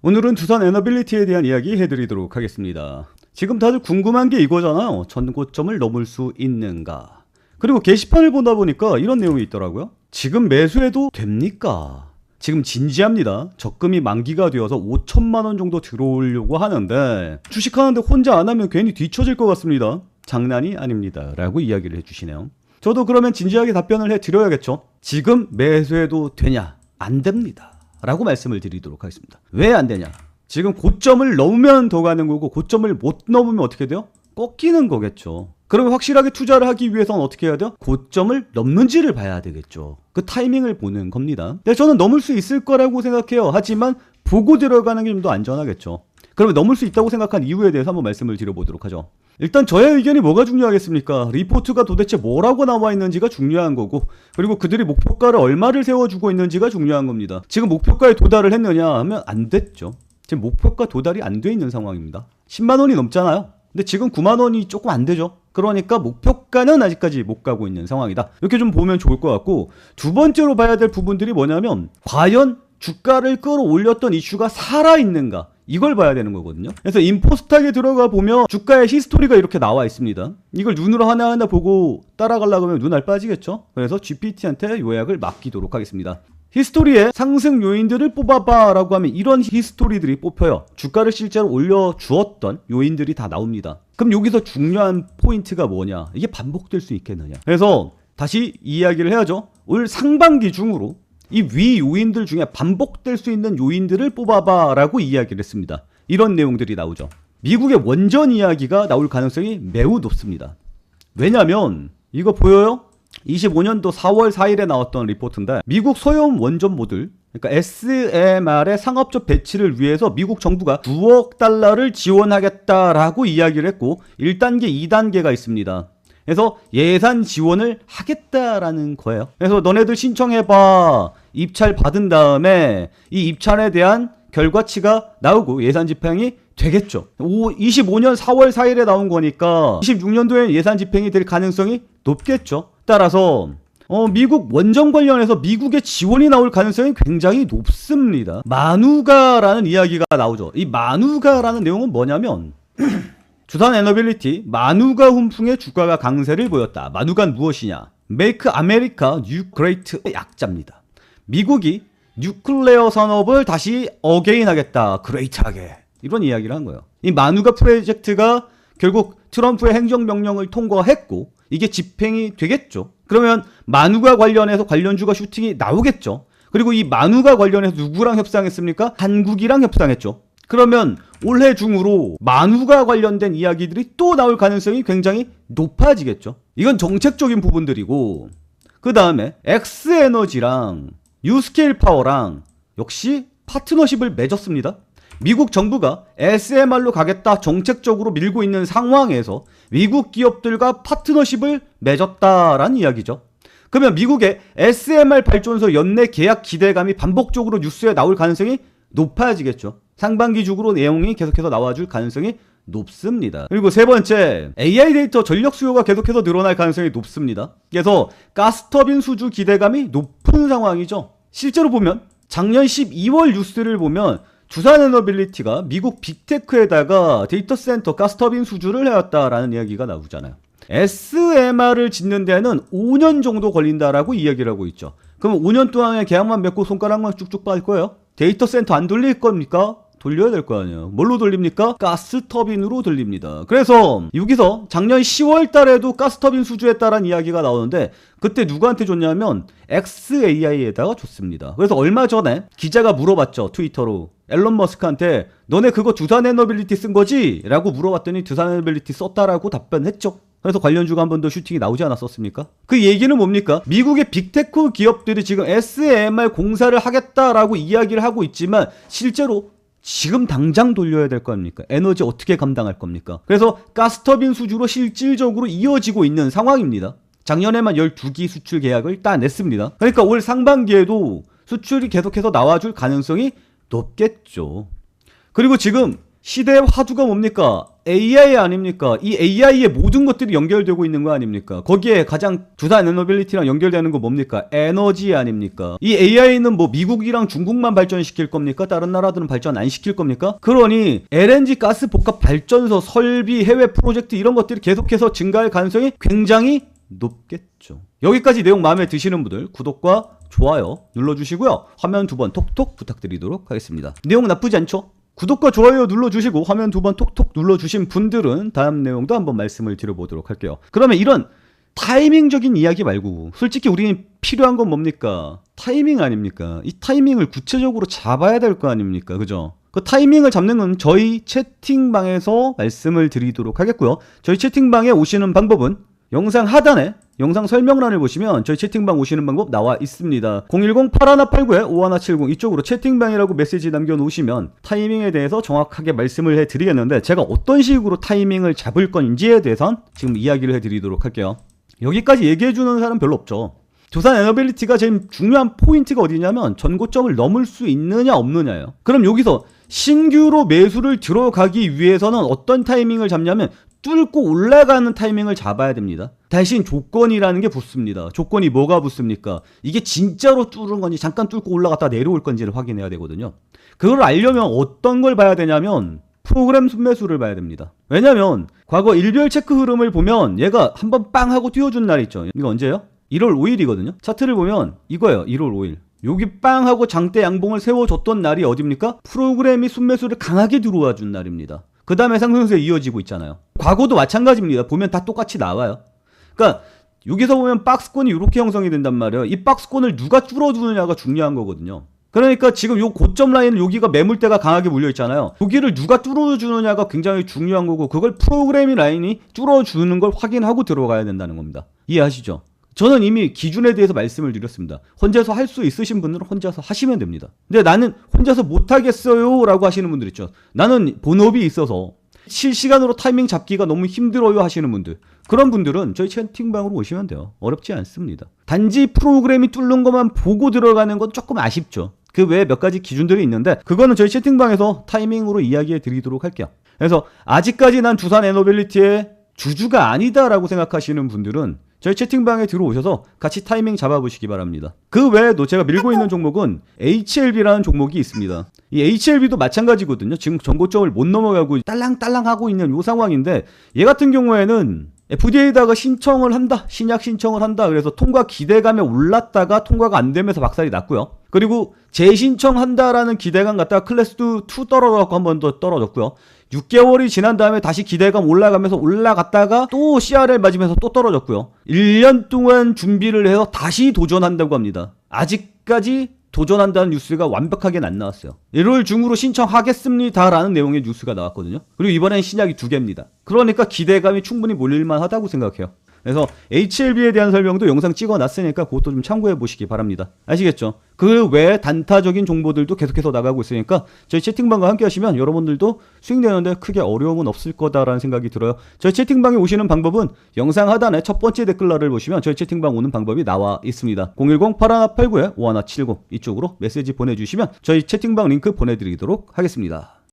오늘은 두산 에너빌리티에 대한 이야기 해드리도록 하겠습니다. 지금 다들 궁금한 게 이거잖아요. 전고점을 넘을 수 있는가? 그리고 게시판을 보다 보니까 이런 내용이 있더라고요. 지금 매수해도 됩니까? 지금 진지합니다. 적금이 만기가 되어서 5천만 원 정도 들어오려고 하는데 주식하는데 혼자 안 하면 괜히 뒤처질 것 같습니다. 장난이 아닙니다. 라고 이야기를 해주시네요. 저도 그러면 진지하게 답변을 해드려야겠죠. 지금 매수해도 되냐? 안 됩니다. 라고 말씀을 드리도록 하겠습니다. 왜 안 되냐? 지금 고점을 넘으면 더 가는 거고 고점을 못 넘으면 어떻게 돼요? 꺾이는 거겠죠. 그러면 확실하게 투자를 하기 위해서는 어떻게 해야 돼요? 고점을 넘는지를 봐야 되겠죠. 그 타이밍을 보는 겁니다. 근데 저는 넘을 수 있을 거라고 생각해요. 하지만 보고 들어가는 게 좀 더 안전하겠죠. 그러면 넘을 수 있다고 생각한 이유에 대해서 한번 말씀을 드려보도록 하죠. 일단 저의 의견이 뭐가 중요하겠습니까? 리포트가 도대체 뭐라고 나와 있는지가 중요한 거고, 그리고 그들이 목표가를 얼마를 세워주고 있는지가 중요한 겁니다. 지금 목표가에 도달을 했느냐 하면 안 됐죠. 지금 목표가 도달이 안 돼 있는 상황입니다. 10만 원이 넘잖아요. 근데 지금 9만 원이 조금 안 되죠. 그러니까 목표가는 아직까지 못 가고 있는 상황이다. 이렇게 좀 보면 좋을 것 같고, 두 번째로 봐야 될 부분들이 뭐냐면 과연 주가를 끌어올렸던 이슈가 살아있는가, 이걸 봐야 되는 거거든요. 그래서 인포스탁에 들어가 보면 주가의 히스토리가 이렇게 나와 있습니다. 이걸 눈으로 하나하나 보고 따라가려고 하면 눈알 빠지겠죠. 그래서 GPT한테 요약을 맡기도록 하겠습니다. 히스토리에 상승 요인들을 뽑아봐 라고 하면 이런 히스토리들이 뽑혀요. 주가를 실제로 올려주었던 요인들이 다 나옵니다. 그럼 여기서 중요한 포인트가 뭐냐, 이게 반복될 수 있겠느냐. 그래서 다시 이야기를 해야죠. 올 상반기 중으로 이 위 요인들 중에 반복될 수 있는 요인들을 뽑아봐 라고 이야기를 했습니다. 이런 내용들이 나오죠. 미국의 원전 이야기가 나올 가능성이 매우 높습니다. 왜냐면 이거 보여요? 25년도 4월 4일에 나왔던 리포트인데, 미국 소형 원전모들, 그러니까 SMR의 상업적 배치를 위해서 미국 정부가 9억 달러를 지원하겠다라고 이야기를 했고 1단계, 2단계가 있습니다. 그래서 예산 지원을 하겠다라는 거예요. 그래서 너네들 신청해봐. 입찰 받은 다음에 이 입찰에 대한 결과치가 나오고 예산 집행이 되겠죠. 25년 4월 4일에 나온 거니까 26년도에 예산 집행이 될 가능성이 높겠죠. 따라서 미국 원전 관련해서 미국의 지원이 나올 가능성이 굉장히 높습니다. 마누가라는 이야기가 나오죠. 이 마누가라는 내용은 뭐냐면 두산 에너빌리티 마누가 훈풍의 주가가 강세를 보였다. 마누가는 무엇이냐? Make America New Great의 약자입니다. 미국이 뉴클레어 산업을 다시 어게인 하겠다. 그레이트하게. 이런 이야기를 한 거예요. 이 마누가 프로젝트가 결국 트럼프의 행정명령을 통과했고 이게 집행이 되겠죠. 그러면 마누가 관련해서 관련주가 슈팅이 나오겠죠. 그리고 이 마누가 관련해서 누구랑 협상했습니까? 한국이랑 협상했죠. 그러면 올해 중으로 마누가 관련된 이야기들이 또 나올 가능성이 굉장히 높아지겠죠. 이건 정책적인 부분들이고, 그 다음에 엑스에너지랑 뉴스케일 파워랑 역시 파트너십을 맺었습니다. 미국 정부가 SMR로 가겠다 정책적으로 밀고 있는 상황에서 미국 기업들과 파트너십을 맺었다라는 이야기죠. 그러면 미국의 SMR 발전소 연내 계약 기대감이 반복적으로 뉴스에 나올 가능성이 높아지겠죠. 상반기적으로 내용이 계속해서 나와줄 가능성이 높습니다. 그리고 세 번째, AI 데이터 전력 수요가 계속해서 늘어날 가능성이 높습니다. 그래서 가스터빈 수주 기대감이 높은 상황이죠. 실제로 보면 작년 12월 뉴스를 보면 두산 에너빌리티가 미국 빅테크에다가 데이터 센터 가스터빈 수주를 해왔다라는 이야기가 나오잖아요. SMR을 짓는 데는 5년 정도 걸린다라고 이야기를 하고 있죠. 그럼 5년 동안에 계약만 맺고 손가락만 쭉쭉 빠질 거예요? 데이터 센터 안 돌릴 겁니까? 돌려야 될 거 아니에요. 뭘로 돌립니까? 가스터빈으로 돌립니다. 그래서 여기서 작년 10월 달에도 가스터빈 수주했다라는 이야기가 나오는데 그때 누구한테 줬냐면 XAI에다가 줬습니다. 그래서 얼마 전에 기자가 물어봤죠. 트위터로. 앨런 머스크한테 너네 그거 두산 에너빌리티 쓴 거지? 라고 물어봤더니 두산 에너빌리티 썼다라고 답변했죠. 그래서 관련주가 한 번 더 슈팅이 나오지 않았었습니까? 그 얘기는 뭡니까? 미국의 빅테크 기업들이 지금 SMR 공사를 하겠다라고 이야기를 하고 있지만 실제로 지금 당장 돌려야 될 거 아닙니까? 에너지 어떻게 감당할 겁니까? 그래서 가스터빈 수주로 실질적으로 이어지고 있는 상황입니다. 작년에만 12기 수출 계약을 따냈습니다. 그러니까 올 상반기에도 수출이 계속해서 나와줄 가능성이 높겠죠. 그리고 지금 시대의 화두가 뭡니까? AI 아닙니까? 이 AI의 모든 것들이 연결되고 있는 거 아닙니까? 거기에 가장 두산 에너빌리티랑 연결되는 거 뭡니까? 에너지 아닙니까? 이 AI는 뭐 미국이랑 중국만 발전시킬 겁니까? 다른 나라들은 발전 안 시킬 겁니까? 그러니 LNG 가스 복합 발전소 설비 해외 프로젝트 이런 것들이 계속해서 증가할 가능성이 굉장히 높겠죠. 여기까지 내용 마음에 드시는 분들 구독과 좋아요 눌러주시고요. 화면 2번 톡톡 부탁드리도록 하겠습니다. 내용 나쁘지 않죠? 구독과 좋아요 눌러주시고 화면 2번 톡톡 눌러주신 분들은 다음 내용도 한번 말씀을 드려보도록 할게요. 그러면 이런 타이밍적인 이야기 말고 솔직히 우리는 필요한 건 뭡니까? 타이밍 아닙니까? 이 타이밍을 구체적으로 잡아야 될 거 아닙니까? 그죠? 그 타이밍을 잡는 건 저희 채팅방에서 말씀을 드리도록 하겠고요. 저희 채팅방에 오시는 방법은 영상 하단에 영상 설명란을 보시면 저희 채팅방 오시는 방법 나와 있습니다. 010-8189-5170 이쪽으로 채팅방이라고 메시지 남겨놓으시면 타이밍에 대해서 정확하게 말씀을 해드리겠는데 제가 어떤 식으로 타이밍을 잡을 건지에 대해선 지금 이야기를 해드리도록 할게요. 여기까지 얘기해주는 사람 별로 없죠. 두산 에너빌리티가 제일 중요한 포인트가 어디냐면 전고점을 넘을 수 있느냐 없느냐예요. 그럼 여기서 신규로 매수를 들어가기 위해서는 어떤 타이밍을 잡냐면 뚫고 올라가는 타이밍을 잡아야 됩니다. 대신 조건이라는 게 붙습니다. 조건이 뭐가 붙습니까? 이게 진짜로 뚫은 건지 잠깐 뚫고 올라갔다 내려올 건지를 확인해야 되거든요. 그걸 알려면 어떤 걸 봐야 되냐면 프로그램 순매수를 봐야 됩니다. 왜냐면 과거 일별 체크 흐름을 보면 얘가 한번 빵 하고 띄워준 날이 있죠. 이거 언제예요? 1월 5일이거든요. 차트를 보면 이거예요. 1월 5일. 여기 빵 하고 장대 양봉을 세워줬던 날이 어딥니까? 프로그램이 순매수를 강하게 들어와 준 날입니다. 그 다음에 상승세에 이어지고 있잖아요. 과거도 마찬가지입니다. 보면 다 똑같이 나와요. 그러니까 여기서 보면 박스권이 이렇게 형성이 된단 말이에요. 이 박스권을 누가 뚫어주느냐가 중요한 거거든요. 그러니까 지금 요 고점 라인은 여기가 매물대가 강하게 물려 있잖아요. 여기를 누가 뚫어주느냐가 굉장히 중요한 거고 그걸 프로그램이 라인이 뚫어주는 걸 확인하고 들어가야 된다는 겁니다. 이해하시죠? 저는 이미 기준에 대해서 말씀을 드렸습니다. 혼자서 할 수 있으신 분들은 혼자서 하시면 됩니다. 근데 나는 혼자서 못하겠어요 라고 하시는 분들 있죠. 나는 본업이 있어서 실시간으로 타이밍 잡기가 너무 힘들어요 하시는 분들, 그런 분들은 저희 채팅방으로 오시면 돼요. 어렵지 않습니다. 단지 프로그램이 뚫는 것만 보고 들어가는 건 조금 아쉽죠. 그 외에 몇 가지 기준들이 있는데 그거는 저희 채팅방에서 타이밍으로 이야기해 드리도록 할게요. 그래서 아직까지 난 두산 에너빌리티의 주주가 아니다라고 생각하시는 분들은 저희 채팅방에 들어오셔서 같이 타이밍 잡아보시기 바랍니다. 그 외에도 제가 밀고 있는 종목은 HLB라는 종목이 있습니다. 이 HLB도 마찬가지거든요. 지금 전고점을 못 넘어가고 딸랑딸랑 하고 있는 이 상황인데 얘 같은 경우에는 FDA에다가 신청을 한다, 신약 신청을 한다. 그래서 통과 기대감에 올랐다가 통과가 안 되면서 박살이 났고요. 그리고 재신청한다라는 기대감 갖다가 클래스2 떨어져갖고 한 번 더 떨어졌고요. 6개월이 지난 다음에 다시 기대감 올라가면서 올라갔다가 또 CRL 맞으면서 또 떨어졌고요. 1년 동안 준비를 해서 다시 도전한다고 합니다. 아직까지 도전한다는 뉴스가 완벽하게는 안 나왔어요. 1월 중으로 신청하겠습니다 라는 내용의 뉴스가 나왔거든요. 그리고 이번엔 신약이 2개입니다. 그러니까 기대감이 충분히 몰릴만 하다고 생각해요. 그래서 HLB에 대한 설명도 영상 찍어놨으니까 그것도 좀 참고해 보시기 바랍니다. 아시겠죠? 그 외에 단타적인 정보들도 계속해서 나가고 있으니까 저희 채팅방과 함께 하시면 여러분들도 수익 내는데 크게 어려움은 없을 거다라는 생각이 들어요. 저희 채팅방에 오시는 방법은 영상 하단에 첫 번째 댓글란을 보시면 저희 채팅방 오는 방법이 나와 있습니다. 010-8189-5170 이쪽으로 메시지 보내주시면 저희 채팅방 링크 보내드리도록 하겠습니다.